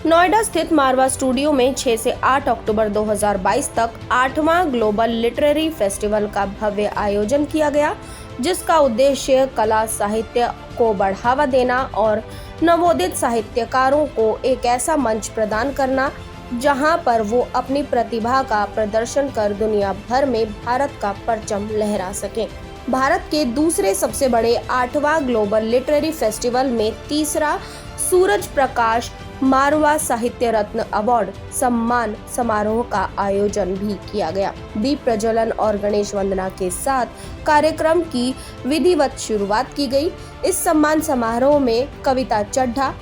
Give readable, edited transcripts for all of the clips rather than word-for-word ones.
नोएडा स्थित मारवा स्टूडियो में 6 से 8 अक्टूबर 2022 तक 8वां ग्लोबल लिटरेरी फेस्टिवल का भव्य आयोजन किया गया, जिसका उद्देश्य कला साहित्य को बढ़ावा देना और नवोदित साहित्यकारों को एक ऐसा मंच प्रदान करना जहां पर वो अपनी प्रतिभा का प्रदर्शन कर दुनिया भर में भारत का परचम लहरा सकें। भारत के दूसरे सबसे बड़े 8वां ग्लोबल लिटरेरी फेस्टिवल में तीसरा सूरज प्रकाश मारवा साहित्य रत्न अवार्ड सम्मान समारोह का आयोजन भी किया गया। दीप प्रज्वलन और गणेश वंदना के साथ कार्यक्रम की विधिवत शुरुआत की गई। इस सम्मान समारोह में कविता चड्ढा,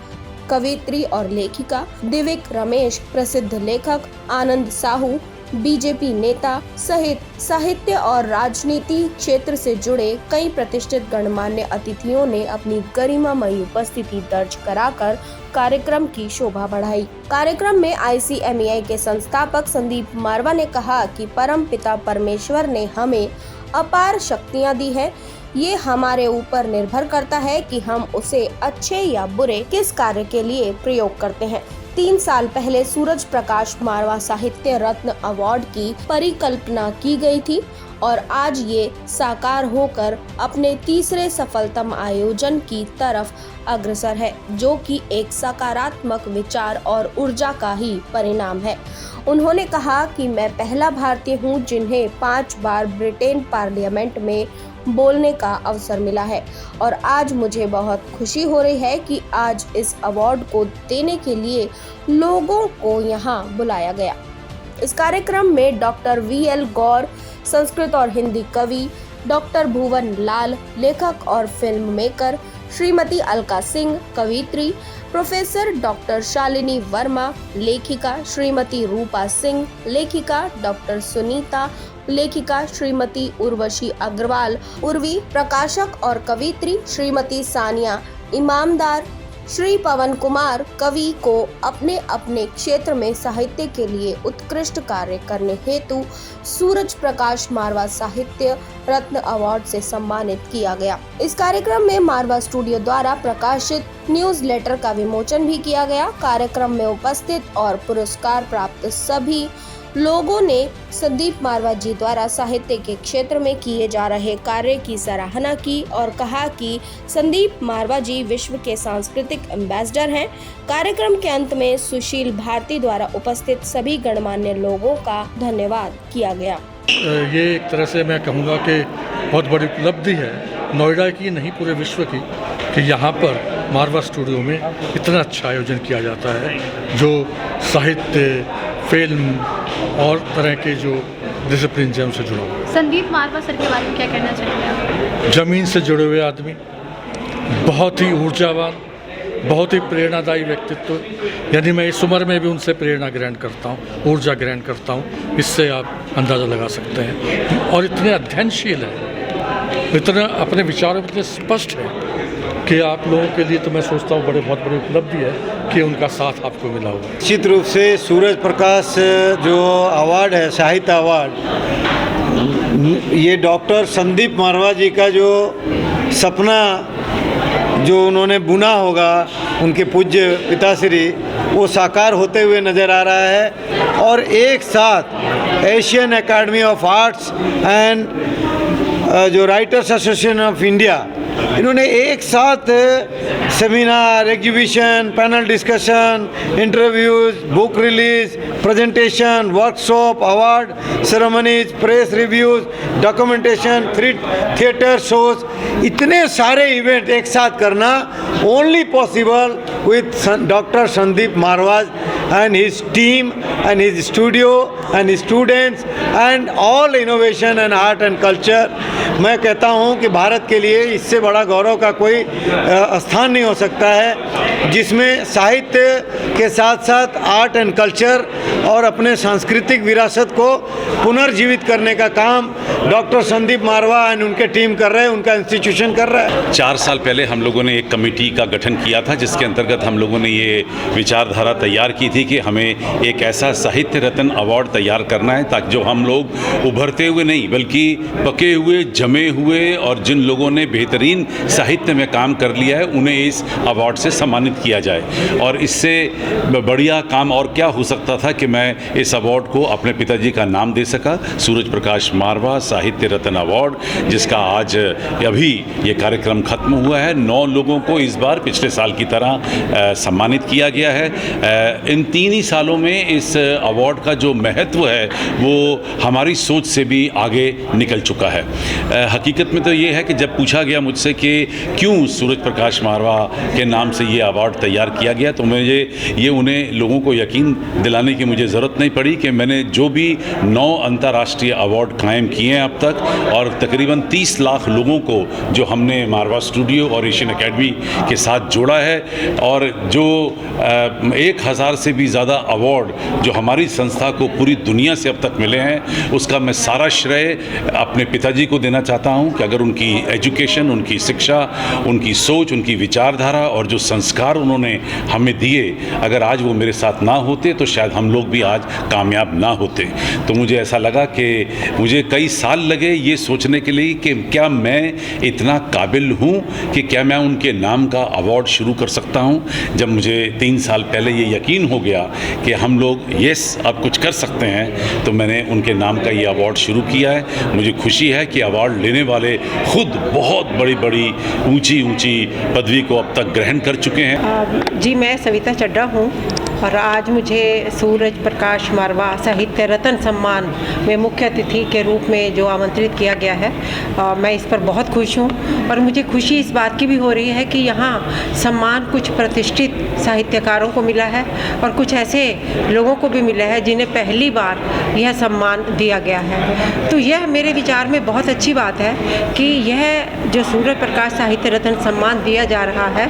कवित्री और लेखिका दिव्यक रमेश, प्रसिद्ध लेखक आनंद साहू, बीजेपी नेता सहित साहित्य और राजनीति क्षेत्र से जुड़े कई प्रतिष्ठित गणमान्य अतिथियों ने अपनी गरिमामयी उपस्थिति दर्ज कराकर कार्यक्रम की शोभा बढ़ाई। कार्यक्रम में ICMEI के संस्थापक संदीप मारवा ने कहा कि परम पिता परमेश्वर ने हमें अपार शक्तियां दी है। ये हमारे ऊपर निर्भर करता है कि हम उसे अच्छे या बुरे किस कार्य के लिए प्रयोग करते हैं। 3 साल पहले सूरज प्रकाश मारवा साहित्य रत्न अवार्ड की परिकल्पना की गई थी और आज ये साकार होकर अपने तीसरे सफलतम आयोजन की तरफ अग्रसर है, जो कि एक सकारात्मक विचार और ऊर्जा का ही परिणाम है। उन्होंने कहा कि मैं पहला भारतीय हूं जिन्हें 5 बार ब्रिटेन पार्लियामेंट में बोलने का अवसर मिला है और आज मुझे बहुत खुशी हो रही है कि आज इस अवार्ड को देने के लिए लोगों को यहाँ बुलाया गया। इस कार्यक्रम में डॉक्टर VL गौर, संस्कृत और हिंदी कवि, डॉक्टर भुवन लाल, लेखक और फिल्म मेकर, श्रीमती अलका सिंह, कवित्री, प्रोफेसर डॉक्टर शालिनी वर्मा, लेखिका श्रीमती रूपा सिंह, लेखिका डॉक्टर सुनीता, लेखिका श्रीमती उर्वशी अग्रवाल, उर्वी, प्रकाशक और कवित्री श्रीमती सानिया इमामदार, श्री पवन कुमार कवि को अपने अपने क्षेत्र में साहित्य के लिए उत्कृष्ट कार्य करने हेतु सूरज प्रकाश मारवा साहित्य रत्न अवार्ड से सम्मानित किया गया। इस कार्यक्रम में मारवा स्टूडियो द्वारा प्रकाशित न्यूज़लेटर का विमोचन भी किया गया। कार्यक्रम में उपस्थित और पुरस्कार प्राप्त सभी लोगों ने संदीप मारवा जी द्वारा साहित्य के क्षेत्र में किए जा रहे कार्य की सराहना की और कहा कि संदीप मारवा जी विश्व के सांस्कृतिक एम्बेसडर हैं। कार्यक्रम के अंत में सुशील भारती द्वारा उपस्थित सभी गणमान्य लोगों का धन्यवाद किया गया। ये एक तरह से मैं कहूँगा कि बहुत बड़ी उपलब्धि है नोएडा की, नहीं पूरे विश्व की, कि यहाँ पर मारवा स्टूडियो में इतना अच्छा आयोजन किया जाता है जो साहित्य, फिल्म और तरह के जो डिसिप्लिन है उनसे जुड़ा हुआ। संदीप मारवा सर के बारे में क्या कहना चाहेंगे? जमीन से जुड़े हुए आदमी, बहुत ही ऊर्जावान, बहुत ही प्रेरणादायी व्यक्तित्व। यानी मैं इस उम्र में भी उनसे प्रेरणा ग्रहण करता हूँ, ऊर्जा ग्रहण करता हूँ। इससे आप अंदाज़ा लगा सकते हैं। और इतने अध्ययनशील हैं, इतना अपने विचारों में इतने स्पष्ट है कि आप लोगों के लिए तो मैं सोचता हूँ बहुत बड़ी उपलब्धि है कि उनका साथ आपको मिला हुआ। निश्चित रूप से सूरज प्रकाश जो अवार्ड है, साहित्य अवार्ड, ये डॉक्टर संदीप मारवा जी का जो सपना जो उन्होंने बुना होगा, उनके पूज्य पिताश्री, वो साकार होते हुए नज़र आ रहा है। और एक साथ Asian academy of arts and जो राइटर्स एसोसिएशन ऑफ इंडिया, इन्होंने एक साथ seminar, exhibition, panel discussion, interviews, book release, presentation, workshop, award ceremonies, press reviews, documentation, theatre shows, इतने सारे इवेंट एक साथ करना only possible with doctor Sandeep Marwah and his team and his studio and his students and all innovation and art and culture। मैं कहता हूँ कि भारत के लिए इससे बड़ा गौरव का कोई स्थान नहीं हो सकता है, जिसमें साहित्य के साथ साथ आर्ट एंड कल्चर और अपने सांस्कृतिक विरासत को पुनर्जीवित करने का काम डॉक्टर संदीप मारवा और उनके टीम कर रहे हैं, उनका इंस्टीट्यूशन कर रहा है। 4 साल पहले हम लोगों ने एक कमेटी का गठन किया था, जिसके अंतर्गत हम लोगों ने ये विचारधारा तैयार की थी कि हमें एक ऐसा साहित्य रत्न अवार्ड तैयार करना है ताकि जो हम लोग उभरते हुए नहीं बल्कि पके हुए, जमे हुए और जिन लोगों ने बेहतरीन साहित्य में काम कर लिया है उन्हें इस अवार्ड से सम्मानित किया जाए। और इससे बढ़िया काम और क्या हो सकता था कि मैं इस अवार्ड को अपने पिताजी का नाम दे सका, सूरज प्रकाश मारवा साहित्य रत्न अवार्ड, जिसका आज अभी ये कार्यक्रम खत्म हुआ है। 9 लोगों को इस बार पिछले साल की तरह सम्मानित किया गया है। इन 3 ही सालों में इस अवार्ड का जो महत्व है वो हमारी सोच से भी आगे निकल चुका है। हकीकत में तो ये है कि जब पूछा गया मुझसे कि क्यों सूरज प्रकाश मारवा के नाम से ये अवार्ड तैयार किया गया, तो मुझे ये उन्हें लोगों को यकीन दिलाने की मुझे ज़रूरत नहीं पड़ी कि मैंने जो भी 9 अंतर्राष्ट्रीय अवार्ड कायम किए हैं अब तक और तकरीबन 30 लाख लोगों को जो हमने मारवा स्टूडियो और एशियन एकेडमी के साथ जोड़ा है और जो 1000 से भी ज़्यादा अवार्ड जो हमारी संस्था को पूरी दुनिया से अब तक मिले हैं, उसका मैं सारा श्रेय अपने पिताजी को देना चाहता हूं कि अगर उनकी एजुकेशन, उनकी शिक्षा, उनकी सोच, उनकी विचारधारा और जो संस्कार उन्होंने हमें दिए, अगर आज वो मेरे साथ ना होते तो शायद हम लोग भी आज कामयाब ना होते। तो मुझे ऐसा लगा कि मुझे कई साल लगे ये सोचने के लिए कि क्या मैं इतना काबिल हूँ कि क्या मैं उनके नाम का अवार्ड शुरू कर सकता हूँ। जब मुझे 3 साल पहले ये यकीन हो गया कि हम लोग अब कुछ कर सकते हैं, तो मैंने उनके नाम का ये अवार्ड शुरू किया है। मुझे खुशी है कि अवार्ड लेने वाले खुद बहुत बड़ी बड़ी ऊंची पदवी को अब तक ग्रहण कर चुके हैं। जी, मैं सविता चड्ढा हूँ और आज मुझे सूरज प्रकाश मारवा साहित्य रत्न सम्मान में मुख्य अतिथि के रूप में जो आमंत्रित किया गया है, मैं इस पर बहुत खुश हूँ। और मुझे खुशी इस बात की भी हो रही है कि यहाँ सम्मान कुछ प्रतिष्ठित साहित्यकारों को मिला है और कुछ ऐसे लोगों को भी मिला है जिन्हें पहली बार यह सम्मान दिया गया है। तो यह मेरे विचार में बहुत अच्छी बात है कि यह जो सूरज प्रकाश साहित्य रत्न सम्मान दिया जा रहा है,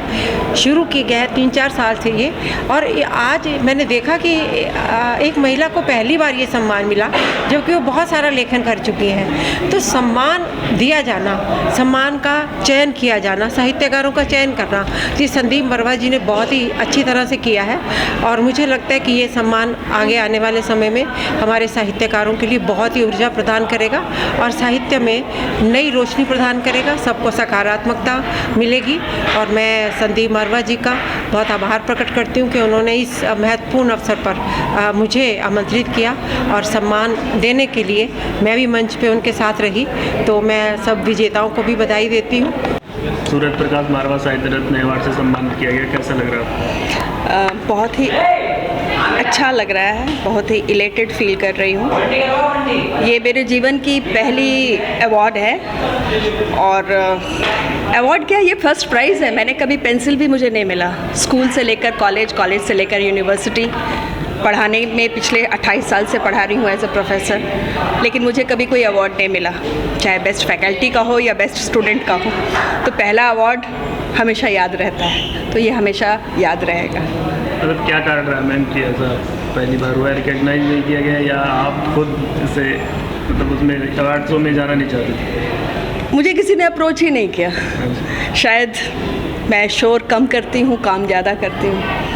शुरू किया गया है 3-4 साल से ये, और आज मैंने देखा कि एक महिला को पहली बार ये सम्मान मिला जबकि वो बहुत सारा लेखन कर चुकी हैं। तो सम्मान दिया जाना, सम्मान का चयन किया जाना, साहित्यकारों का चयन करना, जी संदीप मारवा जी ने बहुत ही अच्छी तरह से किया है और मुझे लगता है कि ये सम्मान आगे आने वाले समय में हमारे साहित्यकारों के लिए बहुत ही ऊर्जा प्रदान करेगा और साहित्य में नई रोशनी प्रदान करेगा, सबको सकारात्मकता मिलेगी। और मैं संदीप मारवा जी का बहुत आभार प्रकट करती हूँ कि उन्होंने इस महत्वपूर्ण अवसर पर मुझे आमंत्रित किया और सम्मान देने के लिए मैं भी मंच पे उनके साथ रही। तो मैं सब विजेताओं को भी बधाई देती हूँ। सूरज प्रकाश मारवा साहित्य रत्न अवार्ड से सम्मानित किया गया, कैसा लग रहा है? बहुत ही अच्छा लग रहा है, बहुत ही इलेटेड फील कर रही हूँ। ये मेरे जीवन की पहली अवार्ड है और अवार्ड क्या, ये फर्स्ट प्राइज़ है। मैंने कभी पेंसिल भी मुझे नहीं मिला, स्कूल से लेकर कॉलेज से लेकर यूनिवर्सिटी पढ़ाने में पिछले 28 साल से पढ़ा रही हूँ एज अ प्रोफेसर, लेकिन मुझे कभी कोई अवार्ड नहीं मिला, चाहे बेस्ट फैकल्टी का हो या बेस्ट स्टूडेंट का हो। तो पहला अवार्ड हमेशा याद रहता है, तो ये हमेशा याद रहेगा। मतलब क्या कारण रहा मैम कि ऐसा पहली बार हुआ, रिकॉग्नाइज नहीं किया गया या आप खुद से मतलब उसमें अवार्ड शो में जाना नहीं चाहते थे? मुझे किसी ने अप्रोच ही नहीं किया। शायद मैं शोर कम करती हूँ, काम ज़्यादा करती हूँ।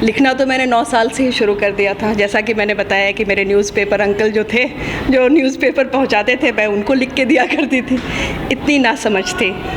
लिखना तो मैंने 9 साल से ही शुरू कर दिया था। जैसा कि मैंने बताया कि मेरे न्यूज़पेपर अंकल जो थे, जो न्यूज़पेपर पहुंचाते थे, मैं उनको लिख के दिया करती थी। इतनी नासमझ थी